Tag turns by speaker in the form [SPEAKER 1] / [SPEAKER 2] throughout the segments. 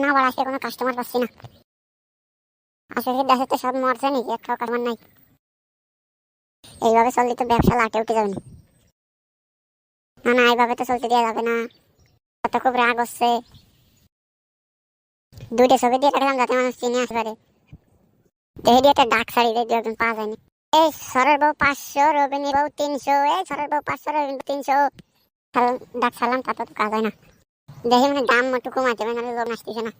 [SPEAKER 1] না বাড়া, আজকে কোনো কাস্টমার পাচ্ছি না। আসলে দেশে তো সব মরছে নাকি, একটাও কাস্টমার নাই। এইভাবে চললে তো ব্যবসা লাটে উঠে যাবে না। না না, এইভাবে তো চলতে দেওয়া যাবে না। কত খুব রাগ হচ্ছে। দুইটা ছবি দিয়ে রাখলাম যাতে মানুষ চিনে আসতে পারে। দেখে দিয়ে একটা ডাক শাড়ি দিয়ে একজন পাওয়া যায়নি। এই সরের বউ 500, রবিনী বউ 300, এই সরের বউ 500, রবিনী 300 ডাক ছাড়লাম, তাতে তো কাজ হয় না। দেখি মানে দাম একটু কমাইতে হবে, নাহলে লোক আসতেছে না।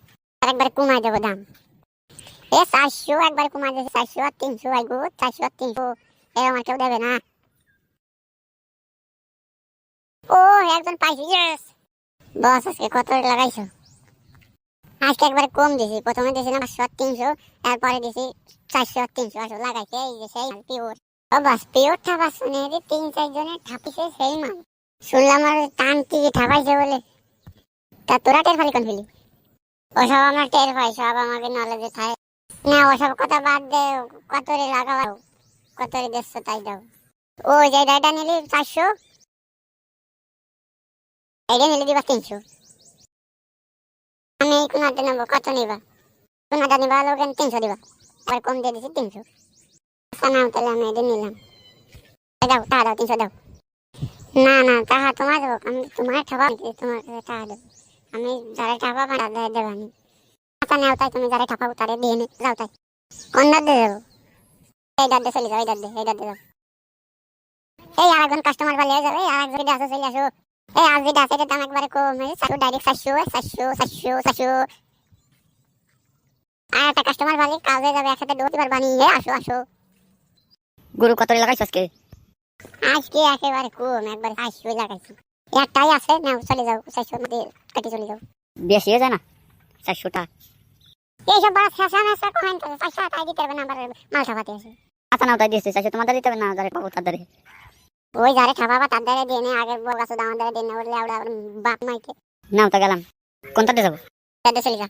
[SPEAKER 1] আর একবার কমাই দেবো দাম। 400 একবার কমাই দিয়েছে, 400 আর 300, আইগো 400 আর 300, এরকম আর কেউ দেবে না। ও একজন পাইছি, ইয়েস। বস আজকে কত লাগাইছো? আজকে একবার কম দিছি, প্রথমে দিয়েছিলাম 500 আর 300, এরপরে দিছি 400 আর 300। আসলে লাগাইছে এই যে সেই পিওর। ও বাস পিওর ঠাপা শুনে যে 3-4 জনের ঠাপিছে সেই মাল। শুনলাম আর টানটি ঠাপাইছে বলে। তা তোরা টের ফালি কোন ফিলি? ওসব আমার টের পাই, সব আমাকে নলেজে থাকে না। ওসব কথা বাদ দে, কত রে লাগাও, কত রে দেড়শো তাই দাও। ও যে ডাটা নিলি 400, এইটা নিলে দিবা 300। আমি এই কোনাটা নেবো, কত নিবা? কোনাটা নিবা লোক 300 দিবা, আর কম দিয়ে দিছি 300। আচ্ছা নাও তাহলে, আমি এটা নিলাম। দাও টাকা দাও, 300 দাও। না না, টাকা তোমার দেবো, আমি তোমার ঠাপা, তোমার টাকা দেবো। আমি যারা ঠাপা তাদের দেবানি। আচ্ছা নাও তাই, তুমি যারা ঠাপাবো তারে দিয়ে নে, যাও তাই। কোন দাঁত দিয়ে দেবো? এই দাঁত দিয়ে চলে যাও, এই দাঁত দিয়ে, এই দাঁত দিয়ে যাও। এই আরেকজন কাস্টমার পালিয়ে যাবে, আরেকজন যদি আসো চলে আসো। এই আজ যেটা আছে এটার দাম একবারে কম, ডাইরেক্ট 400, 400, 400, 400। আর একটা কাস্টমার পালি, কাজ হয়ে যাবে, একসাথে দৌড়তে পারবানি। আসো আসো।
[SPEAKER 2] গরু কত লাগাইছ আজকে?
[SPEAKER 1] আজকে একেবারে কম, একবারে 400 লাগাইছি। একটাই আছে, নাও চলে যাও, 400 মধ্যে কেটে চলে যাও।
[SPEAKER 2] বেশি হয়ে যায় না 400টা?
[SPEAKER 1] এইসব বড় ফ্যাশন আছে, কোন 400 টাকা দিতে হবে না, আবার মাল ঠাপাতে আছে।
[SPEAKER 2] আচ্ছা নাও তাই দিয়েছে 400, তোমাদের দিতে হবে না, যারে পাবো তাদের।
[SPEAKER 1] ওই যারে ঠাপাবা তার দ্বারা দিয়ে নে, আগে বউ গাছ দাম দ্বারা দিয়ে নে, বললে আবার বাপ মাইকে।
[SPEAKER 2] নাও তা গেলাম, কোনটাতে যাবো?
[SPEAKER 1] তাদের চলে যা।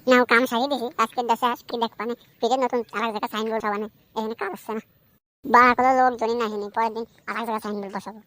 [SPEAKER 1] নাও কাম সারিয়ে দিছি, আজকের দেশে আস কি দেখবা না, ফিরে নতুন আরেক জায়গায় সাইনবোর্ড হবা না, এখানে কাজ হচ্ছে না। বাড়া কোনো লোকজনই নাহিনি, পরের দিন আরেক জায়গায় সাইনবোর্ড বসাবো।